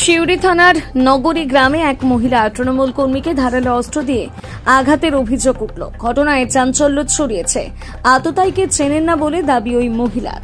শিউরি থানার নগরী গ্রামে এক মহিলা তৃণমূল কর্মীকে ধারালো অস্ত্র দিয়ে আঘাতের অভিযোগ উঠল। ঘটনায় চাঞ্চল্য ছড়িয়েছে। আততায়ীকে চেনেন না বলে দাবি ওই মহিলার।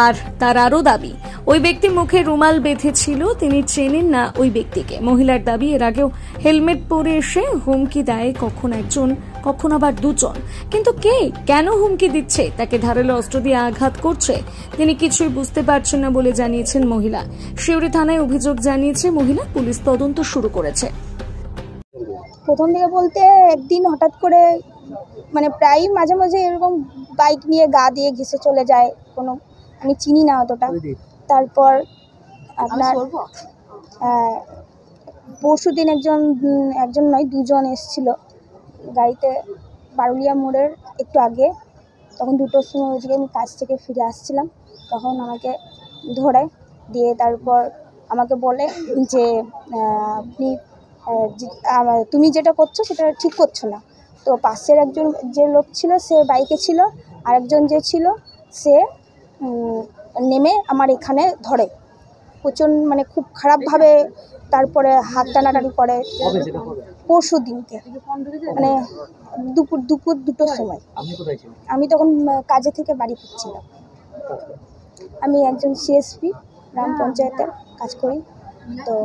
আর তার আরও দাবি, ওই ব্যক্তি মুখে রুমাল বেঁধেছিল, তিনি চেনেন না ওই ব্যক্তিকে। মহিলার দাবি, এর আগেও হেলমেট পরে এসে হুমকি দেয় কখন একজন, কখন আবার দুজন। কিন্তু কে কেন হুমকি দিচ্ছে, তাকে ধারালো অস্ত্র দিয়ে আঘাত করছে, তিনি কিছুই বুঝতে পারছেন না বলে জানিয়েছেন মহিলা। শিউরি থানায় অভিযোগ জানিয়েছে মহিলা। পুলিশ তদন্ত শুরু করেছে। প্রথম দিকে বলতে একদিন হঠাৎ করে প্রায় মাঝে মাঝে এরকম বাইক নিয়ে গা দিয়ে ঘেঁষে চলে যায়, কোনো আমি চিনি না অতটা। তারপর আপনার পরশু দিন একজন নয় দুজন এসেছিল গাড়িতে, বারুলিয়া মোড়ের একটু আগে। তখন 2টোর সময় ওইদিকে আমি কাজ থেকে ফিরে আসছিলাম, তখন আমাকে ধরে দিয়ে তারপর আমাকে বলে যে তুমি যেটা করছো সেটা ঠিক করছো না। তো পাশের একজন যে লোক ছিল সে বাইকে ছিল, আরেকজন যে ছিল সে নেমে আমার এখানে ধরে প্রচণ্ড, খুব খারাপভাবে। তারপরে হাত টানাটানি করে। পরশু দিনকে দুপুর 2টোর সময়। আমি তখন কাজে থেকে বাড়ি ফিরছিলাম। আমি একজন সিএসপি গ্রাম পঞ্চায়েতের কাজ করি। তো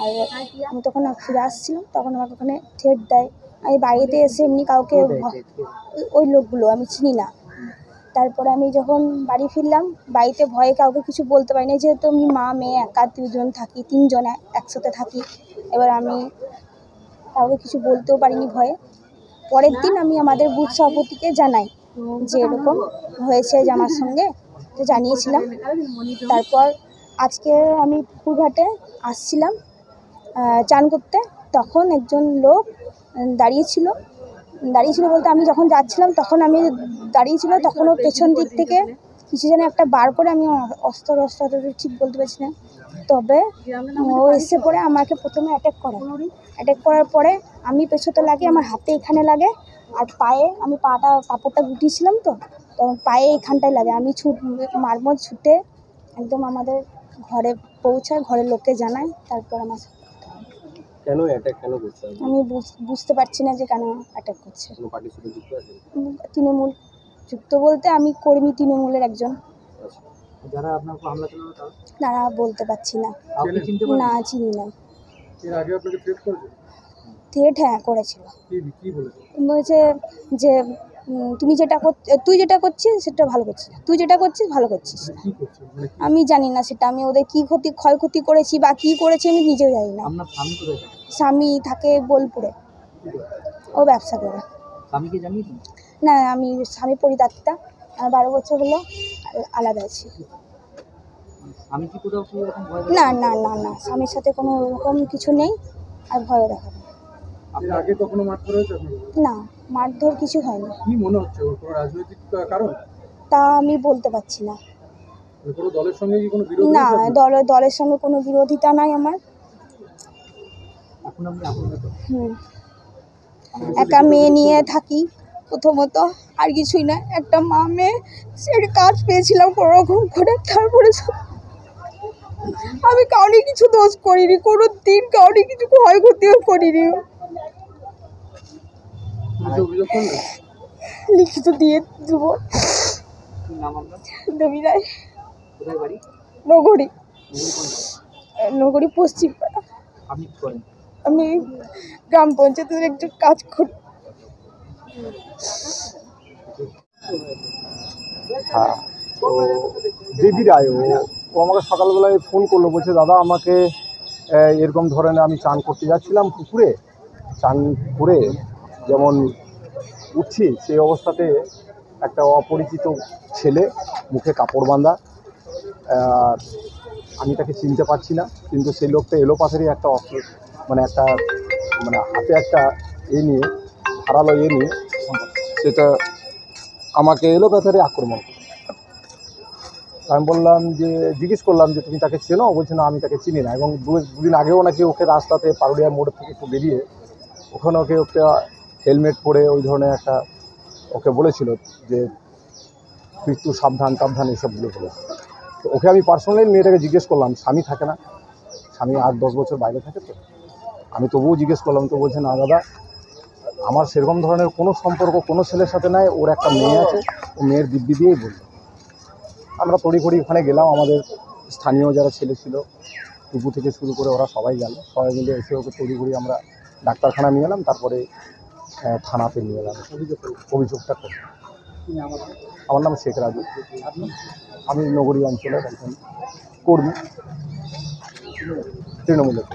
আর আমি তখন ফিরে আসছিলাম, তখন আমাকে ওখানে থ্রেট দেয়। আমি বাড়িতে এসে এমনি কাউকে, ওই লোকগুলো আমি চিনি না। তারপরে আমি যখন বাড়ি ফিরলাম, বাড়িতে ভয়ে কাউকে কিছু বলতে পারি না, যেহেতু আমি মা মেয়ে একা 2জন থাকি, 3জন একসাথে থাকি। এবার আমি কাউকে কিছু বলতেও পারিনি ভয়ে। পরের দিন আমি আমাদের বুথ সভাপতিকে জানাই যে এরকম হয়েছে যে আমার সঙ্গে, তো জানিয়েছিলাম। তারপর আজকে আমি পুকুরঘাটে আসছিলাম চান করতে, তখন একজন লোক দাঁড়িয়েছিল বলতে আমি যখন যাচ্ছিলাম তখন আমি দাঁড়িয়েছিল, তখন ও পেছন দিক থেকে কিছু যেন একটা বার করে, আমি অস্ত্র ঠিক বলতে পারছি না, তবে ও এসে পড়ে আমাকে প্রথমে অ্যাটাক করার পরে আমি পেছোতে লাগে, আমার হাতে এখানে লাগে, আর পায়ে, আমি কাপড়টা গুটিয়েছিলাম তো পায়ে এখানটায় লাগে। আমি মারমোর ছুটে একদম আমাদের ঘরে পৌঁছায়, ঘরের লোককে জানাই। তারপর আমার কেন অ্যাটাক কেন করছে আমি বুঝতে পারছি না যে কেন অ্যাটাক করছে। তৃণমূল যুক্ত বলতে আমি কর্মী তৃণমূলের একজন। যারা আপনার উপর হামলা চালালো তারা বলতে পারছি না, না চিনি না। এর আগে আপনাকে থ্রেট করেছে? থ্রেট হ্যাঁ করেছিল। কি বলেছে? বলছে যে তুই যেটা করছিস সেটা ভালো করছিস, তুই যেটা করছিস ভালো করছিস। আমি জানি না সেটা, আমি ওদের কি ক্ষয়ক্ষতি করেছি বা কি করেছি আমি নিজেও জানি না। আপনার স্বামী কোথায় থাকে? স্বামী থাকে বোলপুরে, ও ব্যবসা করে। স্বামীকে জানিয়েছেন? না, আমি স্বামী পরিত্যক্তা, 12 বছর হলো আলাদা আছি। স্বামী কি কোথাও না না না না, স্বামীর সাথে কোনো রকম কিছু নেই, আর ভয় দেখাবে। আপনার আগে কখনো মারধর হয়েছে? না, মারধর কিছু হয়নি। কি মনে হচ্ছে, ওর কোনো রাজনৈতিক কারণ? তা আমি বলতে পারছি না। কোনো দলের সঙ্গে কি কোনো বিরোধ? না, দলের সঙ্গে কোনো বিরোধিতা নাই আমার। এখন আপনি আপাতত একা মেয়ে নিয়ে থাকি প্রথমত, আর কিছুই না। একটা মা মেয়ে, সে কাজ পেয়েছিলাম কোনো রকম করে। তারপরে আমি কাউকে কিছু দোষ করিনি, কোনো দিন কাউকে কিছু ক্ষয়ক্ষতিও করিনি। লিখিত দিয়ে দেবো। দেবী রায়, নগরী পশ্চিম পাড়া। আমি গ্রাম পঞ্চায়েতের একটু কাজ করি। হ্যাঁ, তো দেবী রায় ও আমাকে সকালবেলায় ফোন করলো, বলছে দাদা আমাকে এরকম ধরনের, আমি চান করতে যাচ্ছিলাম পুকুরে, চান করে যেমন উঠছি সেই অবস্থাতে একটা অপরিচিত ছেলে, মুখে কাপড় বাঁধা, আমি তাকে চিনতে পারছি না, কিন্তু সেই লোকটা এলোপাথারি একটা অস্ত্র, হাতে একটা নিয়ে, ধারালো নিয়ে সেটা আমাকে এলোপাথারি আক্রমণ করে। আমি বললাম যে, জিজ্ঞেস করলাম যে তুমি তাকে চেনো? বলছে না, আমি তাকে চিনি না। এবং দুদিন আগেও নাকি ওকে রাস্তাতে পারুলিয়া মোড় থেকে একটু বেরিয়ে ওখানে ওকে হেলমেট পরে ওই ধরনের একটা ওকে বলেছিল যে তুই সাবধান টাবধান, এসবগুলো বলেছে। তো ওকে আমি পার্সোনালি মেয়েটাকে জিজ্ঞেস করলাম, স্বামী থাকে না, স্বামী 8-10 বছর বাইরে থাকে, তো আমি তবুও জিজ্ঞেস করলাম, তো বলছে না দাদা আমার সেরকম ধরনের কোনো সম্পর্ক কোনো ছেলের সাথে নাই, ওর একটা মেয়ে আছে, ও মেয়ের দিব্যি দিয়েই বললো। আমরা তড়িঘড়ি ওখানে গেলাম, আমাদের স্থানীয় যারা ছেলে ছিল টুকু থেকে শুরু করে ওরা সবাই গেল, সবাই মিলে এসে ওকে তড়িঘড়ি আমরা ডাক্তারখানা নিয়ে এলাম, তারপরে থানাতে নিয়ে এলাম অভিযোগটা করে। আমার নাম শেখ রাজু, আমি নগরী অঞ্চলের একজন কর্মী, তৃণমূলের।